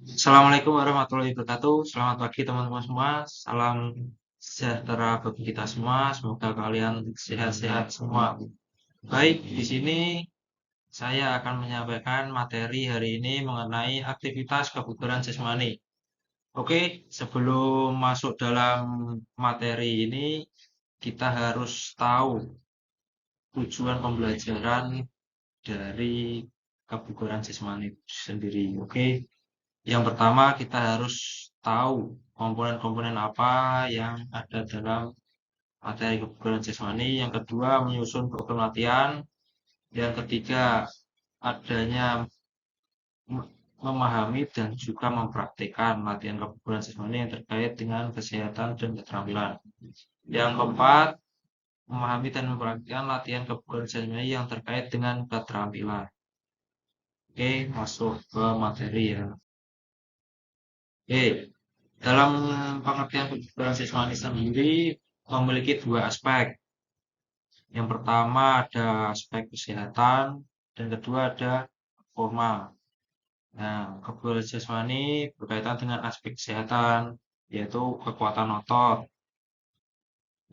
Assalamualaikum warahmatullahi wabarakatuh. Selamat pagi teman-teman semua. Salam sejahtera bagi kita semua. Semoga kalian sehat-sehat semua. Baik, di sini saya akan menyampaikan materi hari ini mengenai aktivitas kebugaran jasmani. Oke, sebelum masuk dalam materi ini, kita harus tahu tujuan pembelajaran dari kebugaran jasmani itu sendiri. Oke. Yang pertama kita harus tahu komponen-komponen apa yang ada dalam materi kebugaran jasmani. Yang kedua menyusun program latihan. Yang ketiga adanya memahami dan juga mempraktikkan latihan kebugaran jasmani yang terkait dengan kesehatan dan keterampilan. Yang keempat memahami dan mempraktikkan latihan kebugaran jasmani yang terkait dengan keterampilan. Oke, masuk ke materi ya. Oke, dalam pengertian kebugaran jasmani sendiri memiliki dua aspek. Yang pertama ada aspek kesehatan dan kedua ada formal. Nah, kebugaran jasmani berkaitan dengan aspek kesehatan, yaitu kekuatan otot.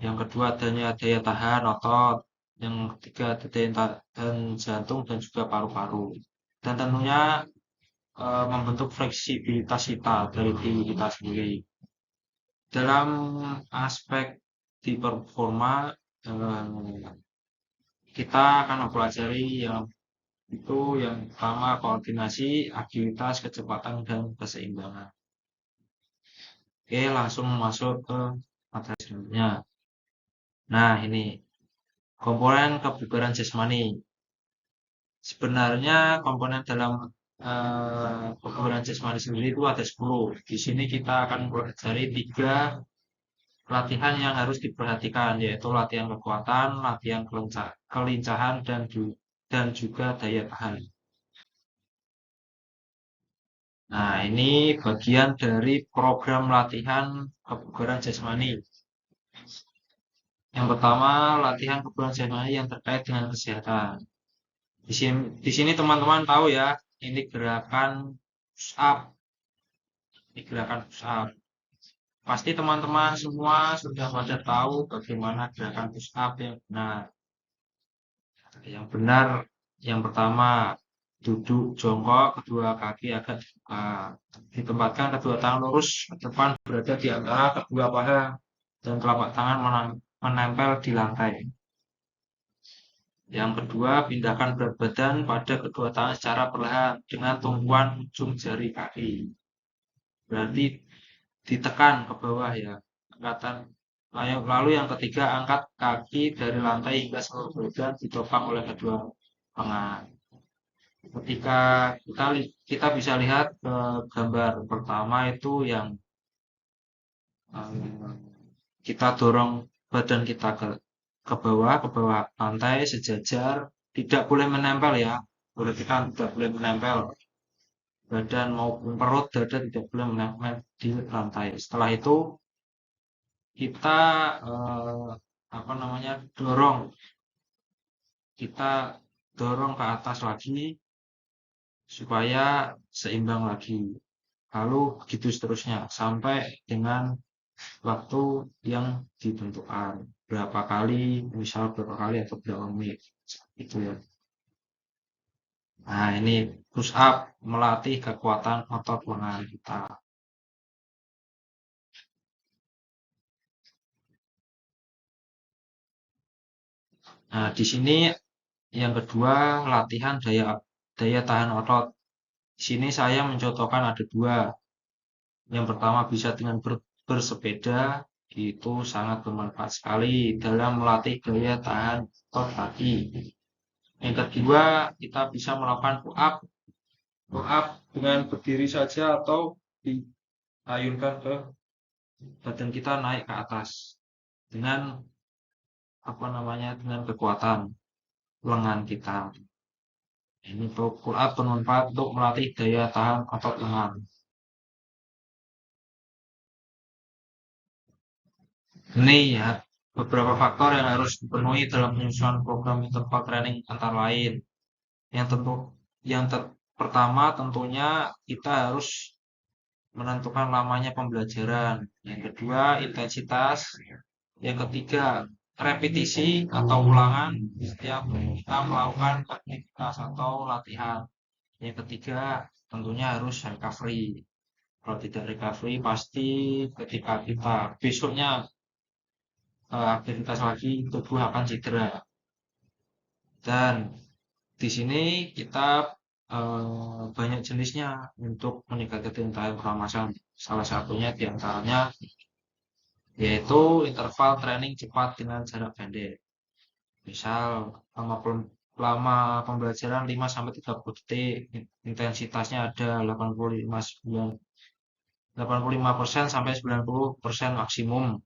Yang kedua adanya daya tahan otot. Yang ketiga ada daya tahan jantung dan juga paru-paru. Dan tentunya membentuk fleksibilitas kita dari diri kita sendiri. Dalam aspek di performa kita akan mempelajari yang pertama koordinasi, agilitas, kecepatan dan keseimbangan. Oke, langsung masuk ke materi selanjutnya. Nah, ini komponen kebugaran jasmani. Sebenarnya komponen dalam kebugaran jasmani sendiri itu ada 10. Di sini kita akan mempelajari 3 latihan yang harus diperhatikan, yaitu latihan kekuatan, latihan kelincahan, dan juga daya tahan. Nah, ini bagian dari program latihan kebugaran jasmani. Yang pertama, latihan kebugaran jasmani yang terkait dengan kesehatan. Di sini teman-teman tahu ya, ini gerakan push up. Ini gerakan push up. Pasti teman-teman semua sudah pada tahu bagaimana gerakan push up yang benar. Yang benar, yang pertama, duduk jongkok, kedua kaki agak dibuka. Ditempatkan kedua tangan lurus ke depan berada di antara kedua paha dan telapak tangan menempel di lantai. Yang kedua, pindahkan berat badan pada kedua tangan secara perlahan dengan tumpuan ujung jari kaki. Berarti ditekan ke bawah ya. Angkatan. Lalu yang ketiga, angkat kaki dari lantai hingga seluruh badan ditopang oleh kedua tangan. Ketika kita bisa lihat ke gambar pertama itu yang eh, kita dorong badan kita ke bawah lantai sejajar, tidak boleh menempel ya. Boleh kita tidak boleh menempel badan maupun perut, dada tidak boleh menempel di lantai. Setelah itu kita apa namanya kita dorong ke atas lagi supaya seimbang lagi. Lalu begitu seterusnya sampai dengan waktu yang ditentukan. Berapa kali, misal berapa kali atau berapa menit. Itu ya. Nah, ini push up melatih kekuatan otot lengan kita. Nah, di sini yang kedua latihan daya tahan otot. Di sini saya mencontohkan ada dua. Yang pertama bisa dengan bersepeda, itu sangat bermanfaat sekali dalam melatih daya tahan otot kaki. Yang kedua, kita bisa melakukan pull up dengan berdiri saja atau diayunkan ke badan kita naik ke atas dengan apa namanya dengan kekuatan lengan kita. Ini pull up bermanfaat untuk melatih daya tahan otot lengan. Ini ya beberapa faktor yang harus dipenuhi dalam penyusunan program interval training antara lain. Yang tentu yang pertama tentunya kita harus menentukan lamanya pembelajaran. Yang kedua, intensitas. Yang ketiga, repetisi atau ulangan setiap kita melakukan aktivitas atau latihan. Yang ketiga, tentunya harus recovery. Kalau tidak recovery, pasti ketika kita besoknya aktivitas lagi, tubuh akan cedera. Dan di sini kita banyak jenisnya untuk meningkatkan daya pernafasan. Salah satunya diantaranya yaitu interval training cepat dengan jarak pendek. Misal lama pembelajaran 5-30 detik, intensitasnya ada 85% sampai 90% maksimum.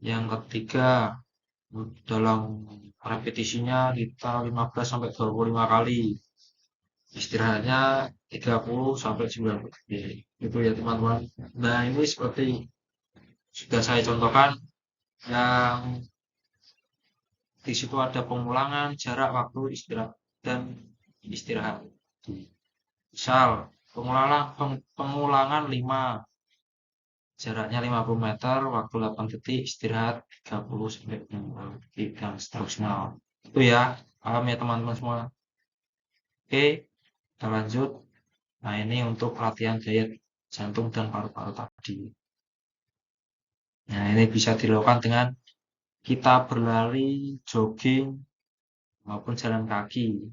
Yang ketiga, dalam repetisinya kita 15 sampai 25 kali. Istirahatnya 30 sampai 90 detik. Itu ya teman-teman. Nah, ini seperti sudah saya contohkan yang di situ ada pengulangan, jarak, waktu istirahat dan istirahat. Misal pengulangan 5, jaraknya 50 meter, waktu 8 detik, istirahat 30 sampai 60 detik dan seterusnya. Itu ya, paham ya teman-teman semua. Oke, kita lanjut. Nah, ini untuk latihan gaya jantung dan paru-paru tadi. Nah, ini bisa dilakukan dengan kita berlari, jogging, maupun jalan kaki.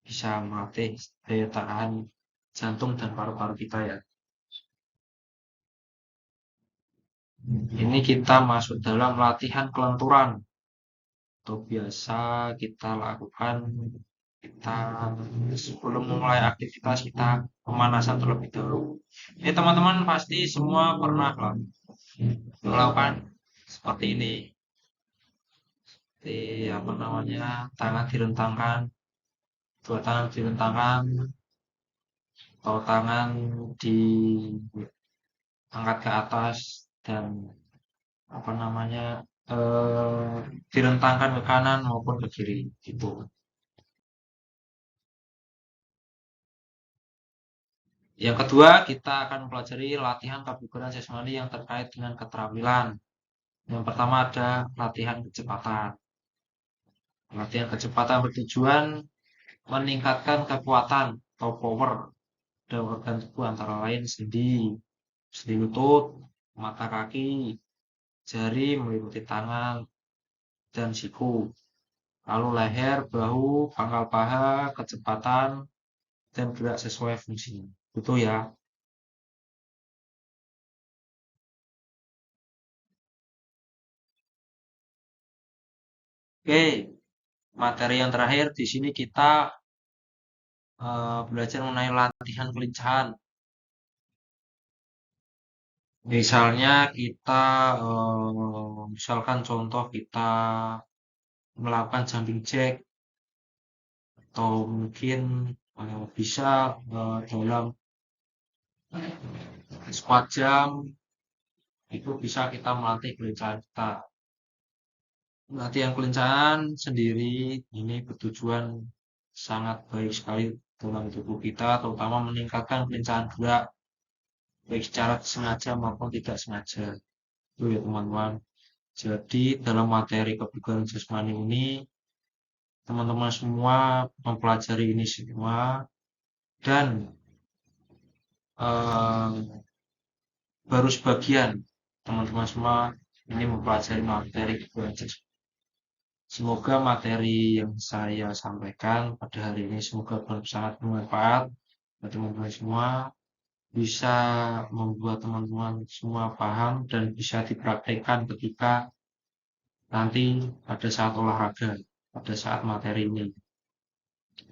Bisa melatih daya tahan jantung dan paru-paru kita ya. Ini kita masuk dalam latihan kelenturan. Atau biasa kita lakukan kita sebelum memulai aktivitas kita pemanasan terlebih dahulu. Ini teman-teman pasti semua pernah melakukan seperti ini. Seperti apa namanya, tangan direntangkan, dua tangan direntangkan, atau tangan diangkat ke atas dan apa namanya direntangkan ke kanan maupun ke kiri gitu. Yang kedua, kita akan mempelajari latihan kebugaran jasmani yang terkait dengan keterampilan. Yang pertama ada latihan kecepatan. Latihan kecepatan bertujuan meningkatkan kekuatan atau power dan organ tubuh antara lain sendi, sendi lutut, mata kaki, jari meliputi tangan dan siku. Lalu leher, bahu, pangkal paha, kecepatan, dan gerak sesuai fungsinya. Itu ya. Oke, materi yang terakhir di sini kita belajar mengenai latihan kelincahan. Misalnya kita, misalkan contoh kita melakukan jumping jack atau mungkin bisa dalam squat jump itu bisa kita melatih kelincahan kita. Latihan kelincahan sendiri ini bertujuan sangat baik sekali dalam tubuh kita, terutama meningkatkan kelincahan gerak baik secara sengaja maupun tidak sengaja. Itu ya teman-teman. Jadi dalam materi kebugaran jasmani ini teman-teman semua mempelajari ini semua dan baru sebagian teman-teman semua ini mempelajari materi kebugaran jasmani. Semoga materi yang saya sampaikan pada hari ini semoga sangat bermanfaat bagi teman-teman semua, bisa membuat teman-teman semua paham dan bisa dipraktekkan ketika nanti pada saat olahraga, pada saat materi ini.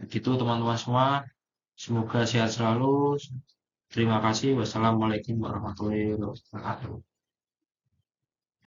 Begitu teman-teman semua, semoga sehat selalu. Terima kasih. Wassalamualaikum warahmatullahi wabarakatuh.